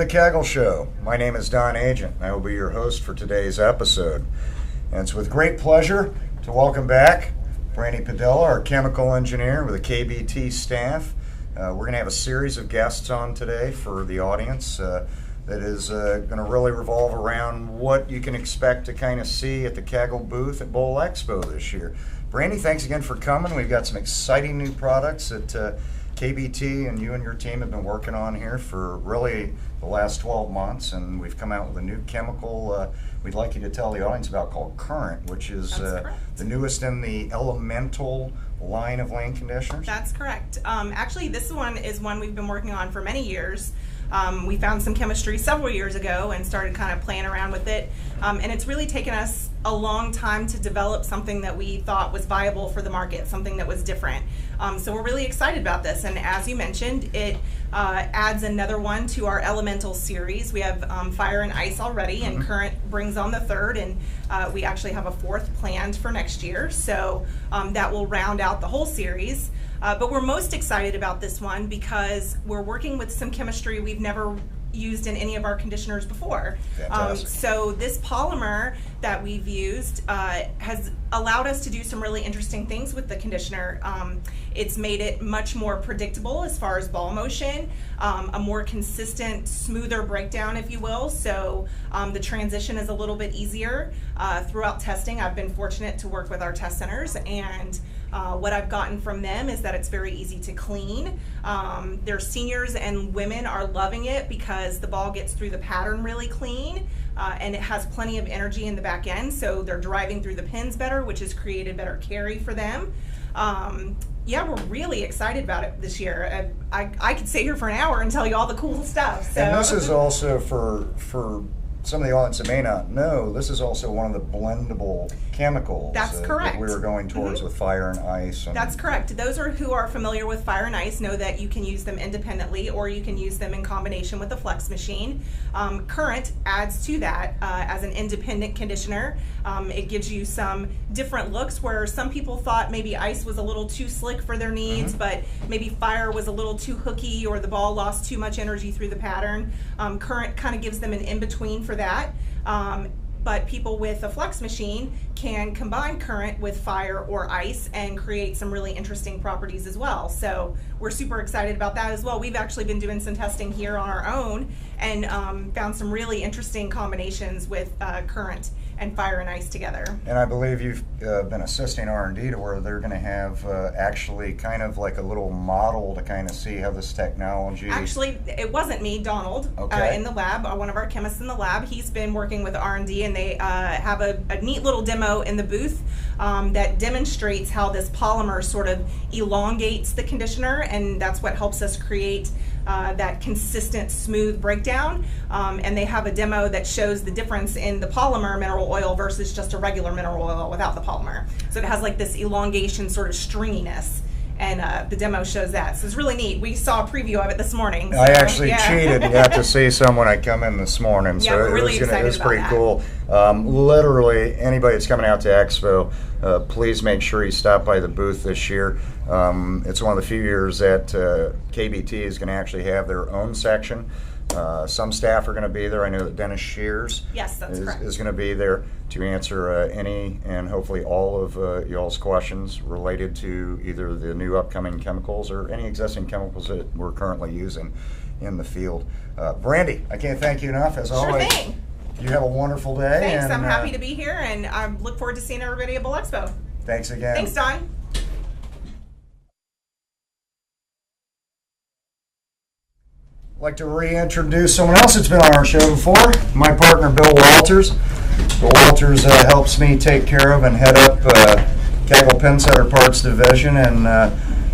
Kegel Show. My name is Don Agent, and I will be your host for today's episode. And it's with great pleasure to welcome back Brandy Padilla, our chemical engineer with the KBT staff. We're going to have a series of guests on today for the audience that is going to really revolve around what you can expect to kind of see at the Kegel booth at Bowl Expo this year. Brandy, thanks again for coming. We've got some exciting new products that KBT and you and your team have been working on here for really the last 12 months, and we've come out with a new chemical we'd like you to tell the audience about called Current, which is the newest in the elemental line of lane conditioners. That's correct. Actually, this one is one we've been working on for many years. We found some chemistry several years ago and started kind of playing around with it, and it's really taken us a long time to develop something that we thought was viable for the market, something that was different. So we're really excited about this, and as you mentioned, it adds another one to our elemental series. We have fire and ice already, and Current brings on the third, and we actually have a fourth planned for next year, so that will round out the whole series. But we're most excited about this one because we're working with some chemistry we've never used in any of our conditioners before. So this polymer that we've used has allowed us to do some really interesting things with the conditioner. It's made it much more predictable as far as ball motion, a more consistent, smoother breakdown, if you will. So the transition is a little bit easier. Throughout testing, I've been fortunate to work with our test centers, and what I've gotten from them is that it's very easy to clean. Their seniors and women are loving it because the ball gets through the pattern really clean, and it has plenty of energy in the back end, so they're driving through the pins better, which has created better carry for them. Yeah, we're really excited about it this year. I could stay here for an hour and tell you all the cool stuff. So. And this is also for some of the audience that may not know, this is also one of the blendable chemicals. That's correct. That we were going towards with fire and ice. That's correct. Those who are familiar with fire and ice know that you can use them independently or you can use them in combination with the flex machine. Current adds to that as an independent conditioner. It gives you some different looks where some people thought maybe ice was a little too slick for their needs, but maybe fire was a little too hooky or the ball lost too much energy through the pattern. Current kind of gives them an in-between for that. But people with a flex machine can combine current with fire or ice and create some really interesting properties as well. So we're super excited about that as well. We've actually been doing some testing here on our own and found some really interesting combinations with current and fire and ice together. And I believe you've been assisting R&D to where they're going to have actually kind of like a little model to kind of see how this technology... Actually, it wasn't me, Donald, in the lab, one of our chemists in the lab. He's been working with R&D, and they have a neat little demo in the booth that demonstrates how this polymer sort of elongates the conditioner, and that's what helps us create that consistent, smooth breakdown. And they have a demo that shows the difference in the polymer mineral oil versus just a regular mineral oil without the polymer. So it has like this elongation, sort of stringiness. And the demo shows that. So it's really neat. We saw a preview of it this morning. So, I actually cheated and got to see some when I come in this morning. Yeah, so we're really excited it was about pretty that. cool. Literally, anybody that's coming out to Expo, please make sure you stop by the booth this year. It's one of the few years that KBT is going to actually have their own section. Some staff are going to be there. I know that Dennis Shears is going to be there to answer any and hopefully all of y'all's questions related to either the new upcoming chemicals or any existing chemicals that we're currently using in the field. Brandy, I can't thank you enough, as always. Sure thing. You have a wonderful day. Thanks. And, I'm happy to be here, and I look forward to seeing everybody at Bowl Expo. Thanks again. Thanks, Don. I'd like to reintroduce someone else that's been on our show before, my partner Bill Walters. Bill Walters helps me take care of and head up Kegel Pin Setter Parts Division, and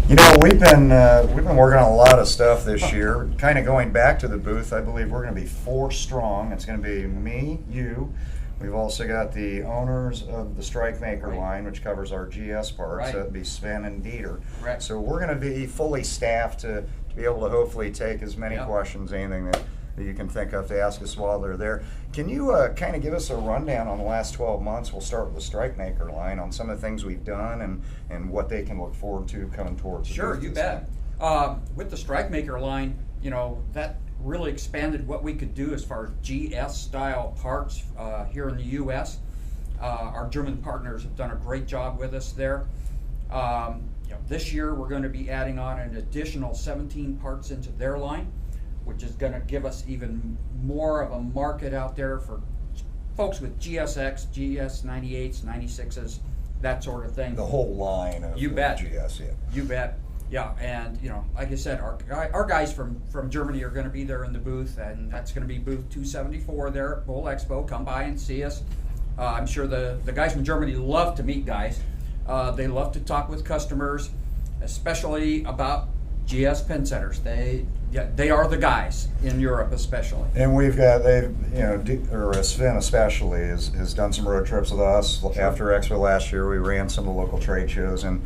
you know, we've been working on a lot of stuff this year. Kind of going back to the booth, I believe we're going to be 4 strong. It's going to be me, you. We've also got the owners of the Strike Maker line, which covers our GS parts. So it'd be Sven and Dieter. So we're going to be fully staffed to be able to hopefully take as many questions, anything that you can think of to ask us while they're there. Can you kind of give us a rundown on the last 12 months? We'll start with the Strike Maker line on some of the things we've done and what they can look forward to coming towards the Sure, booth. you bet. With the Strike Maker line, you know, that really expanded what we could do as far as GS style parts here in the U.S. Our German partners have done a great job with us there. This year we're going to be adding on an additional 17 parts into their line, which is going to give us even more of a market out there for folks with GSX, GS98s, 96s, that sort of thing. The whole line of you bet. GS, yeah. You bet. Yeah, and like I said, our guys from Germany are going to be there in the booth, and that's going to be booth 274 there at Bowl Expo. Come by and see us. I'm sure the guys from Germany love to meet guys. They love to talk with customers, especially about GS pin setters. They are the guys in Europe, especially. And we've got Sven especially has done some road trips with us. Sure. After Expo last year, we ran some of the local trade shows, and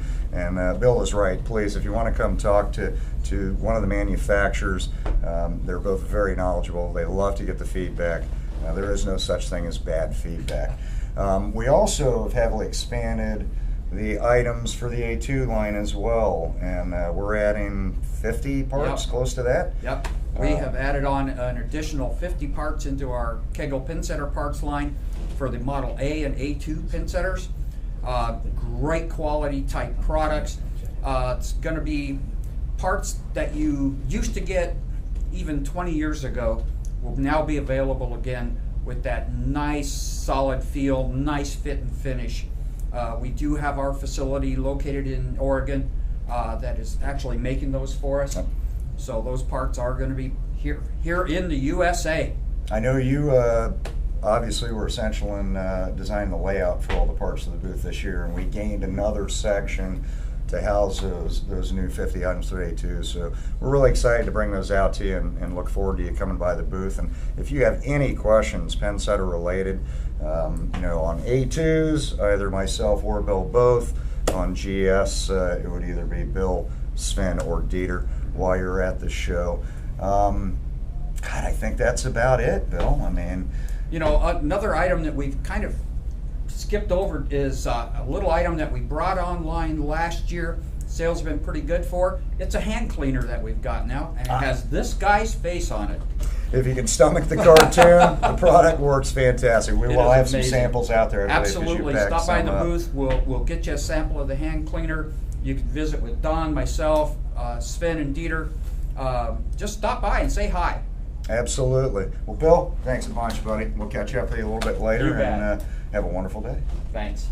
Bill is right. Please, if you want to come talk to one of the manufacturers, they're both very knowledgeable. They love to get the feedback. There is no such thing as bad feedback. We also have heavily expanded the items for the A2 line as well, and we're adding 50 parts, Yep. Close to that. Yep. We have added on an additional 50 parts into our Kegel pin setter parts line for the Model A and A2 pin setters. Great quality type products. It's going to be parts that you used to get even 20 years ago will now be available again with that nice solid feel, nice fit and finish. We do have our facility located in Oregon that is actually making those for us. So those parts are going to be here in the USA. I know you obviously were essential in designing the layout for all the parts of the booth this year, and we gained another section to house those new 50 items through A2. So we're really excited to bring those out to you and look forward to you coming by the booth. And if you have any questions, pin setter related, on A2s, either myself or Bill both. On GS, it would either be Bill, Sven, or Dieter while you're at the show. I think that's about it, Bill. I mean, another item that we've kind of skipped over is a little item that we brought online last year. Sales have been pretty good for. It's a hand cleaner that we've got now, and it has this guy's face on it. If you can stomach the cartoon, the product works fantastic. We will have some amazing. samples out there. Absolutely. Stop by the booth. We'll get you a sample of the hand cleaner. You can visit with Don, myself, Sven, and Dieter. Just stop by and say hi. Absolutely. Well, Bill, thanks a bunch, buddy. We'll catch up with you a little bit later, and have a wonderful day. Thanks.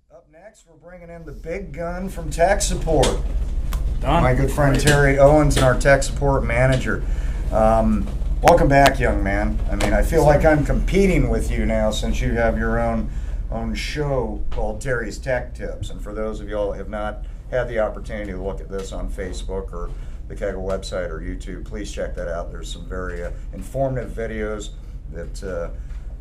Up next, we're bringing in the big gun from tech support. Don. My good friend Terry Owens, and our tech support manager. Welcome back, young man. I mean, I feel like I'm competing with you now since you have your own show called Terry's Tech Tips. And for those of y'all that have not had the opportunity to look at this on Facebook or the Kegel website or YouTube, please check that out. There's some very informative videos that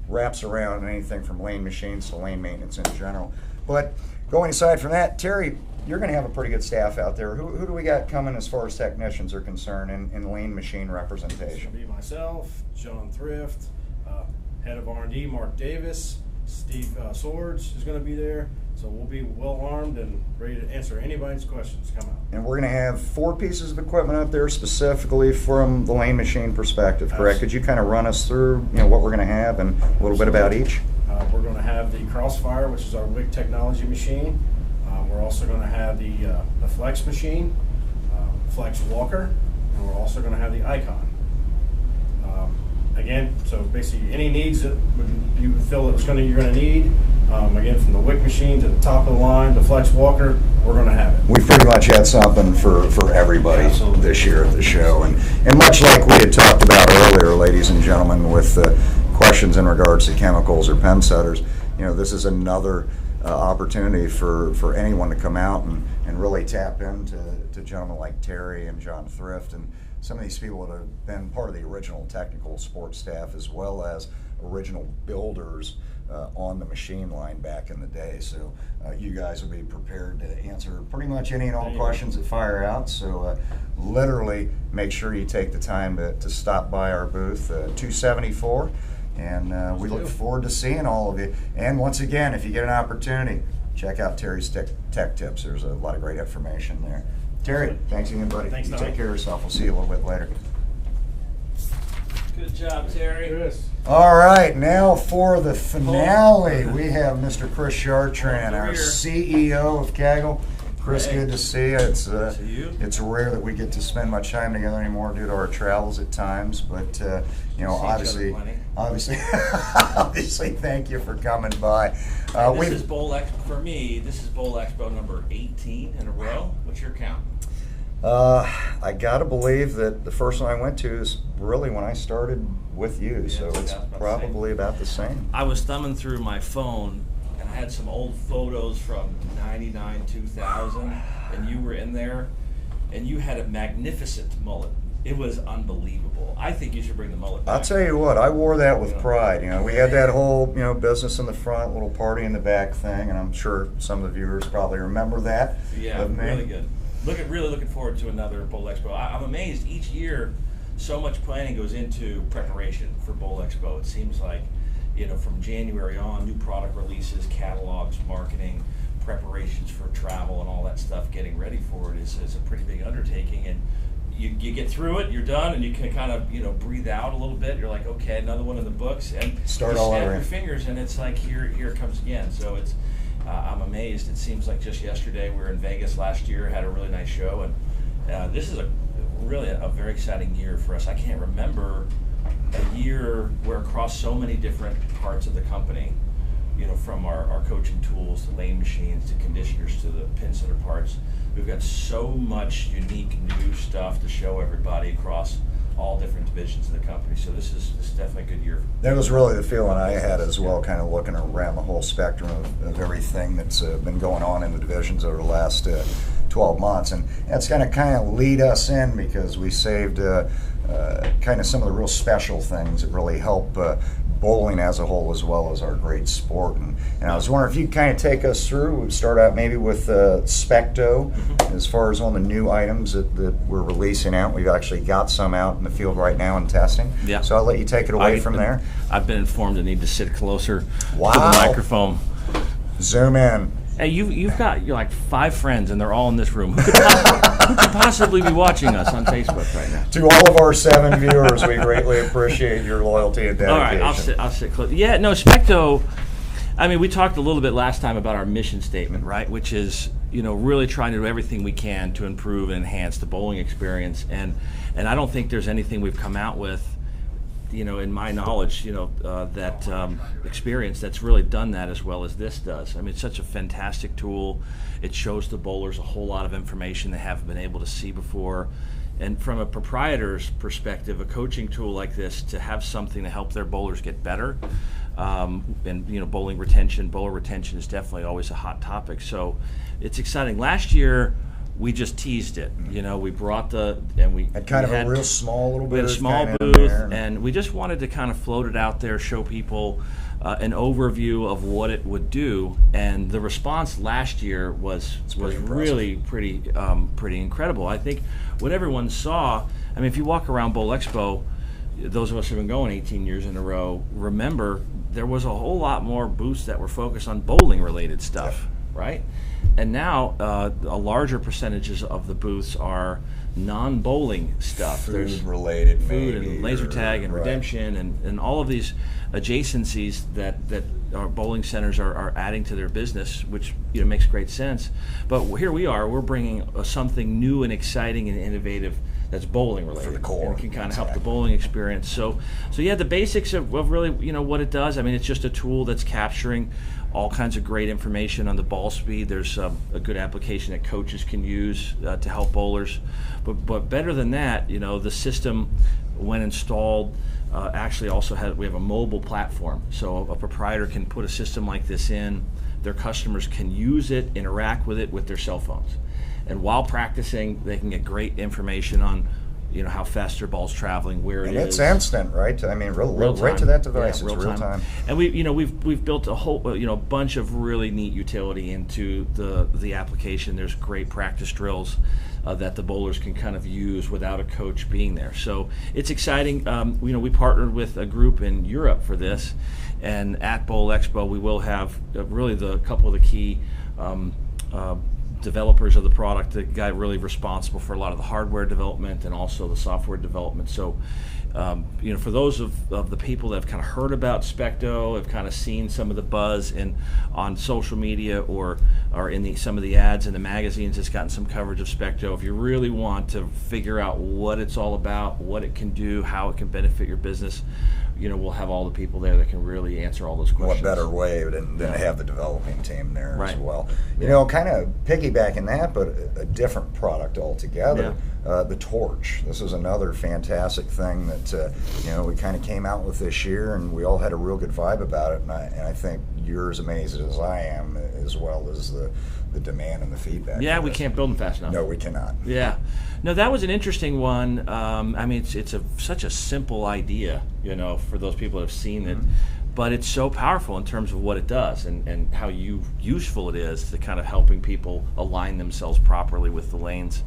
wraps around anything from lane machines to lane maintenance in general. But going aside from that, Terry, you're going to have a pretty good staff out there. Who do we got coming as far as technicians are concerned in lane machine representation? It'll be myself, John Thrift, head of R&D, Mark Davis, Steve Swords is going to be there. So we'll be well armed and ready to answer anybody's questions. Come out. And we're going to have 4 pieces of equipment up there specifically from the lane machine perspective, correct? Could you kind of run us through what we're going to have and a little bit about each? We're going to have the Crossfire, which is our WIC technology machine. We're also going to have the Flex machine, Flex Walker, and we're also going to have the Icon. Again, so basically any needs that you feel that you're going to need, again, from the WIC machine to the top of the line, the Flex Walker, we're going to have it. We've pretty much had something for everybody Absolutely. This year at the show. And much like we had talked about earlier, ladies and gentlemen, with questions in regards to chemicals or pen setters, this is another opportunity for anyone to come out and really tap into gentlemen like Terry and John Thrift and some of these people that have been part of the original technical sports staff as well as original builders on the machine line back in the day. So you guys will be prepared to answer pretty much any and all questions that fire out. So literally make sure you take the time to stop by our booth, 274. And we look forward to seeing all of you. And once again, if you get an opportunity, check out Terry's Tech Tips. There's a lot of great information there. Terry, thanks again, buddy. Thanks, You Tommy. take care of yourself. We'll see you a little bit later. Good job, Terry. Chris. All right, now for the finale, we have Mr. Chris Chartrand, our Career. CEO of Kegel. Chris, Hey. good to see you. It's See you. it's rare that we get to spend much time together anymore due to our travels at times, but you know, See each other obviously, obviously, thank you for coming by. This is Bowl Expo for me. This is Bowl Expo number 18 in a row. What's your count? I gotta believe that the first one I went to is really when I started with you, Yeah, so it's it's about the probably about the same. I was thumbing through my phone and I had some old photos from 99, 2000, and you were in there, and you had a magnificent mullet. It was unbelievable. I think you should bring the mullet back. I'll tell you what, I wore that with Yeah. pride. You know, we had that whole, you know, business in the front, little party in the back thing, and I'm sure some of the viewers probably remember that. Yeah, of me. really good. Really looking forward to another Bowl Expo. I'm amazed each year so much planning goes into preparation for Bowl Expo. It seems like, you know, from January on, new product releases, catalogs, marketing, preparations for travel and all that stuff, getting ready for it is a pretty big undertaking. And you get through it, you're done, and you can kind of, you know, breathe out a little bit. You're like, okay, another one in the books, and Start you all snap over your again. fingers, and it's like here it comes again. So it's I'm amazed. It seems like just yesterday we were in Vegas last year, had a really nice show, and this is really a very exciting year for us. I can't remember a year where across so many different parts of the company, you know, from our coaching tools to lane machines to conditioners to the pin setter parts, we've got so much unique new stuff to show everybody across all different divisions of the company. So this is definitely a good year. That was really the feeling I had as well, kind of looking around the whole spectrum of everything that's been going on in the divisions over the last 12 months. And that's going to kind of lead us in because we saved kind of some of the real special things that really help bowling as a whole as well as our great sport. And I was wondering if you could kind of take us through. We'd start out maybe with Specto as far as on the new items that we're releasing out. We've actually got some out in the field right now in testing. Yeah. So I'll let you take it away from there. I've been informed I need to sit closer to Wow. the microphone. Zoom in. Hey, you've got like 5 friends, and they're all in this room. Who could possibly be watching us on Facebook right now? To all of our 7 viewers, we greatly appreciate your loyalty and dedication. All right, I'll sit close. Yeah, no, Specto. I mean, we talked a little bit last time about our mission statement, right? Which is, you know, really trying to do everything we can to improve and enhance the bowling experience. And I don't think there's anything we've come out with, you know, in my knowledge, you know, that experience that's really done that as well as this does. I mean, it's such a fantastic tool. It shows the bowlers a whole lot of information they haven't been able to see before. And from a proprietor's perspective, a coaching tool like this, to have something to help their bowlers get better, and, you know, bowler retention is definitely always a hot topic. So it's exciting. Last year, we just teased it. You know, we brought we Had kind we of a real small little we had a booth small kind of in booth, there. and we just wanted to kind of float it out there, show people an overview of what it would do. And the response last year was pretty impressive. really pretty incredible. I think what everyone saw. I mean, if you walk around Bowl Expo, those of us who've been going 18 years in a row remember there was a whole lot more booths that were focused on bowling related stuff, right? And now a larger percentages of the booths are non-bowling stuff. Food related, food maybe, and laser or- tag and right. redemption and all of these adjacencies that our bowling centers are adding to their business, which, you know, makes great sense. But here we are, we're bringing something new and exciting and innovative that's bowling related. For the core. And it can kind of help the Exactly. bowling experience. So yeah, the basics of really, you know, what it does. I mean, it's just a tool that's capturing all kinds of great information on the ball speed. There's a good application that coaches can use to help bowlers. But better than that, you know, the system, when installed, actually also we have a mobile platform. So a proprietor can put a system like this in. Their customers can use it, interact with it with their cell phones. And while practicing, they can get great information on, you know, how fast their ball's traveling, where it And is. it's instant, right? I mean, Real right time. to that device. Yeah, it's real time. And we've built a whole, you know, bunch of really neat utility into the application. There's great practice drills that the bowlers can kind of use without a coach being there. So it's exciting. You know, we partnered with a group in Europe for this, and at Bowl Expo we will have really the couple of the key developers of the product, the guy really responsible for a lot of the hardware development and also the software development. So, for those of the people that have kind of heard about Specto, have kind of seen some of the buzz on social media or in some of the ads in the magazines, it's gotten some coverage of Specto. If you really want to figure out what it's all about, what it can do, how it can benefit your business, we'll have all the people there that can really answer all those questions. What better way than to have the developing team there Right. as well? Kind of piggybacking that, but a different product altogether. The torch. This is another fantastic thing that we kind of came out with this year, and we all had a real good vibe about it. And I think you're as amazed as I am, as well as the demand and the feedback. Yeah, we can't build them fast enough. No, we cannot. Yeah, no, that was an interesting one. It's such a simple idea, for those people that have seen it, but it's so powerful in terms of what it does and how useful it is to kind of helping people align themselves properly with the lanes.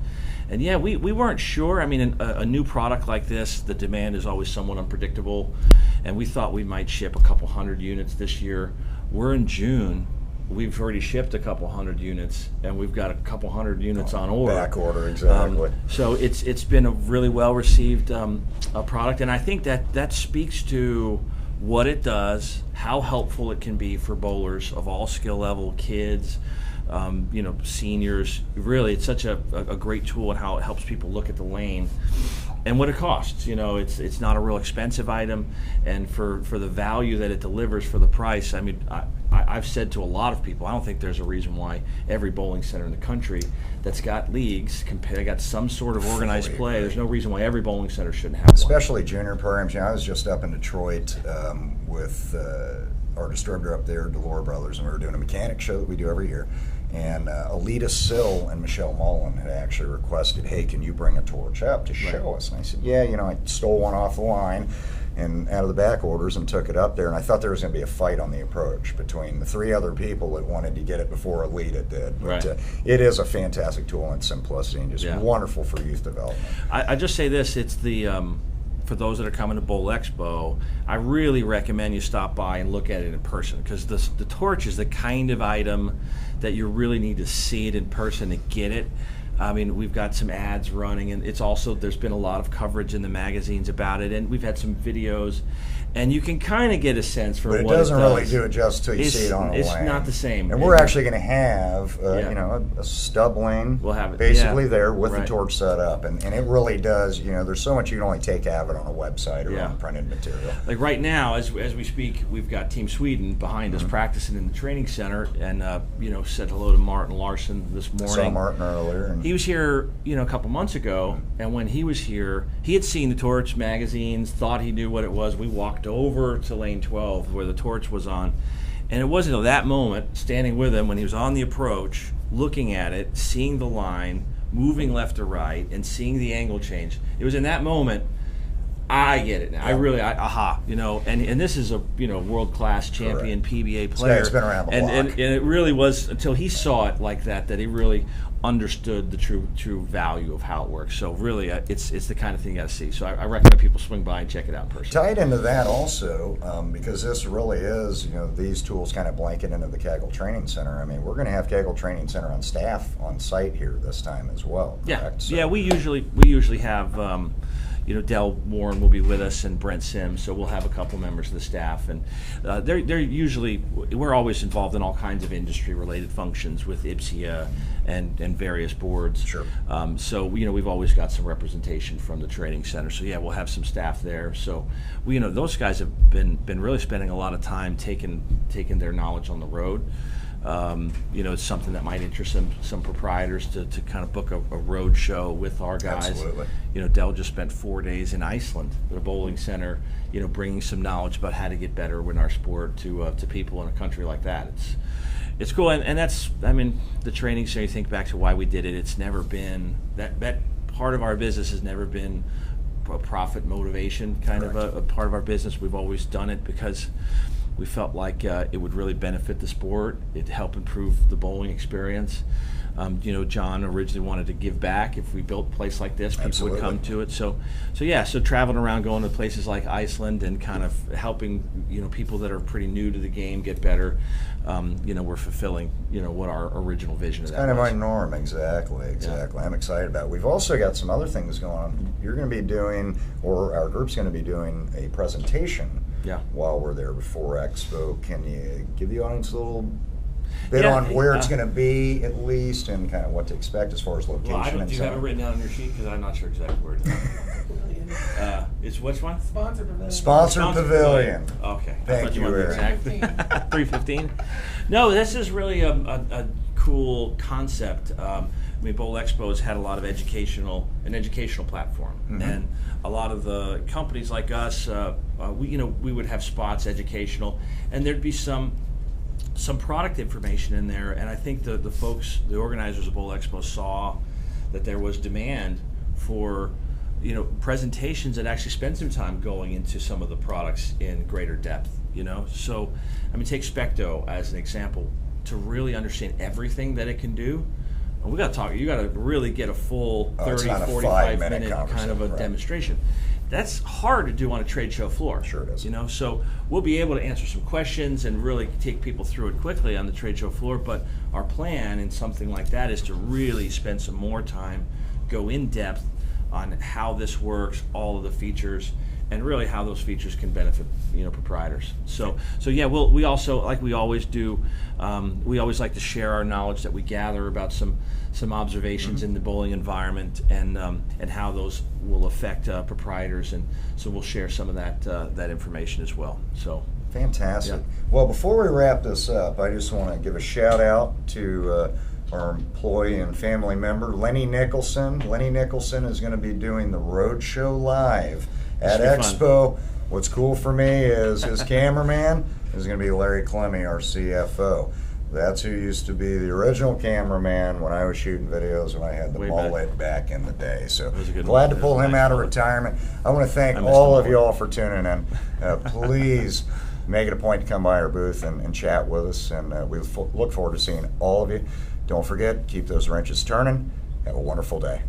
And yeah, we weren't sure. I mean, a new product like this, the demand is always somewhat unpredictable, and we thought we might ship a couple hundred units this year. We're in June. We've already shipped a couple hundred units, and we've got a couple hundred units on order. Back order, exactly. So it's been a really well received product, and I think that speaks to what it does, how helpful it can be for bowlers of all skill level, kids, seniors. Really, it's such a great tool, and how it helps people look at the lane and what it costs. It's not a real expensive item, and for the value that it delivers for the price. I mean, I've said to a lot of people, I don't think there's a reason why every bowling center in the country that's got leagues, got some sort of organized play, there's no reason why every bowling center shouldn't have one. Especially junior programs. I was just up in Detroit with our distributor up there, Delore Brothers, and we were doing a mechanic show that we do every year. And Alita Sill and Michelle Mullen had actually requested, hey, can you bring a torch up to show us? And I said, yeah, I stole one off the line and out of the back orders and took it up there. And I thought there was going to be a fight on the approach between the three other people that wanted to get it before Alita did. But it is a fantastic tool in simplicity and just wonderful for youth development. I just say this, it's the... for those that are coming to Bowl Expo, I really recommend you stop by and look at it in person, because the torch is the kind of item that you really need to see it in person to get it. I mean, we've got some ads running, and it's also, there's been a lot of coverage in the magazines about it, and we've had some videos, and you can kind of get a sense for what it does. But it doesn't really do it justice till you see it on a lane. It's not the same. And we're actually going to have, a stub lane we'll have it, basically there with the torch set up. And it really does, there's so much you can only take out of it on a website or on printed material. Like right now, as we speak, we've got Team Sweden behind us practicing in the training center, and, said hello to Martin Larson this morning. I saw Martin earlier. And he was here, a couple months ago, and when he was here, he had seen the torch magazines, thought he knew what it was. We walked over to lane 12 where the torch was on, and it wasn't until that moment, standing with him when he was on the approach, looking at it, seeing the line, moving left to right, and seeing the angle change. It was in that moment, I get it now. I really, and this is a world-class champion PBA player. It's been around the block. And it really was until he saw it like that he really understood the true value of how it works. So really, it's the kind of thing you got to see. So I recommend people swing by and check it out in person. Tied into that also, because this really is, these tools kind of blanket into the Kegel Training Center. I mean, we're going to have Kegel Training Center on staff on site here this time as well. Correct? Yeah, we usually have. Del Warren will be with us, and Brent Sims, so we'll have a couple members of the staff, and we're always involved in all kinds of industry-related functions with IPSIA and various boards. Sure. So we've always got some representation from the training center. So we'll have some staff there. So those guys have been really spending a lot of time taking their knowledge on the road. It's something that might interest some proprietors to kind of book a road show with our guys. Absolutely. Del just spent 4 days in Iceland at a bowling center, bringing some knowledge about how to get better in our sport to people in a country like that. It's cool, and that's, the training center, you think back to why we did it, it's never been, that part of our business has never been a profit motivation kind of a part of our business. We've always done it because We felt like it would really benefit the sport. It'd help improve the bowling experience. You know, John originally wanted to give back. If we built a place like this, people would come to it. So traveling around, going to places like Iceland and kind of helping, you know, people that are pretty new to the game get better. You know, we're fulfilling, you know, what our original vision is. It's kind of my norm, exactly. Yeah. I'm excited about it. We've also got some other things going on. You're going to be doing, or our group's going to be doing, a presentation while we're there before Expo. Can you give the audience a little bit on where it's going to be, at least, and kind of what to expect as far as location? Well, do you have it written down on your sheet? Because I'm not sure exactly where it is. It's which one? Sponsor Pavilion. Sponsor Pavilion. Okay. Thank you, Eric. 315. No, this is really a cool concept. I mean, Bowl Expo has had a lot of educational platform, and a lot of the companies like us, we would have spots educational, and there'd be some product information in there, and I think the folks, the organizers of Bowl Expo, saw that there was demand for, you know, presentations that actually spend some time going into some of the products in greater depth, you know. So, I mean, take Specto as an example. To really understand everything that it can do, we got to talk. You got to really get a full 30, 45 minute kind of a demonstration. That's hard to do on a trade show floor. Sure it is. You know, so we'll be able to answer some questions and really take people through it quickly on the trade show floor. But our plan in something like that is to really spend some more time, go in depth on how this works, all of the features, and really how those features can benefit, you know, proprietors. So yeah, we also, like we always do, we always like to share our knowledge that we gather about some observations in the bowling environment, and how those will affect proprietors, and so we'll share some of that information as well. So fantastic. Yeah. Well, before we wrap this up, I just want to give a shout out to our employee and family member, Lenny Nicholson. Lenny Nicholson is going to be doing the road show live at Expo. Fun. What's cool for me is his cameraman is going to be Larry Clemmy, our CFO. That's who used to be the original cameraman when I was shooting videos when I had the mullet back in the day. So glad to pull him out of retirement. I want to thank all of you all for tuning in. Please make it a point to come by our booth and chat with us, and we look forward to seeing all of you. Don't forget, keep those wrenches turning. Have a wonderful day.